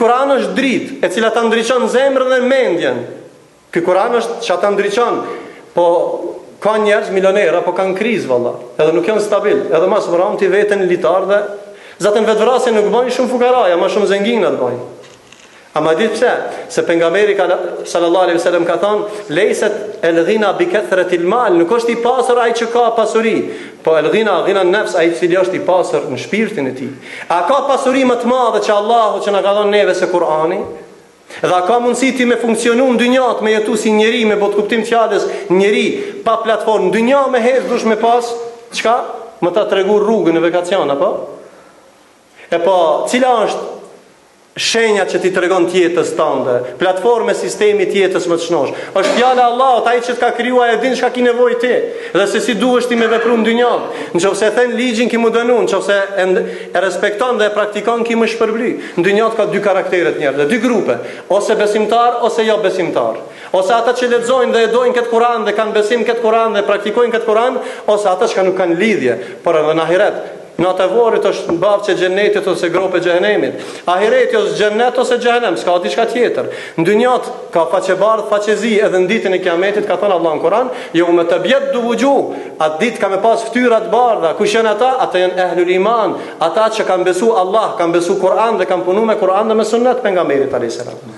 Kur'an është dritë, e cila ta ndriçon zemrën dhe mendjen. Ky Kur'an është që ta ndriçon, po ka njerëz milionerë apo kanë krizë valla, edhe nuk janë stabil, edhe mas vëram ti veten litar dhe zatën vetvrasje nuk bën shumë fukaraja, më shumë zengina të bëjnë. Ama ditë pse? Se pejgamberi sallallahu alaihi wasallam ka thënë, "Leyset el-ghina bi kathratil mal", nuk është i pasur ai që ka pasuri, po el-ghina, ghina an-nafs, ai i cili është i pasur në shpirtin e tij. A ka pasuri më të madhe që Allahu që na ka dhënë neve se Kur'ani? Dhe a ka mundësi ti me funksionu në dynjat, me jetu si njeri, me bot kuptim fjalës, njeri pa platformë, në dynja me hez dush me pas, çka? Më ta tregu rrugën e vakacion, apo? E po, cila është shenja që ti tregon tjetës tënde, platforme sistemi tjetës më të shnosh? Është fjala e Allahut, ai që të ka krijuar e din çka ki nevojë ti, dhe se si duhesh ti me vepru në dynjë. Nëse thën ligjin ki më dënon, nëse e respekton dhe e praktikon ki më shpërbly. Në dynjë ka dy karaktere të njerëzve, dy grupe, ose besimtar ose jo besimtar. Ose ata që lexojnë dhe e dojnë këtë Kur'an dhe kanë besim këtë Kur'an dhe praktikojnë këtë Kur'an, ose ata që nuk kanë lidhje, por edhe në ahiret. Në atë vorit është në bavë që gjennetit ose grope gjehenemit. Ahireti ose gjennet ose gjehenem, s'ka diçka tjetër. Në dynjat ka faqebardh, faqezi, edhe në ditën e kiametit ka thënë Allah në Kur'an, jo me të bjetë du vëgju, atë ditë ka me pas ftyrat bardha, kush janë ata? Ata janë ehlul iman, ata që kanë besu Allah, kanë besu Kur'an dhe kanë punu me Kur'an dhe me sunnet pejgamberit alayhis salam.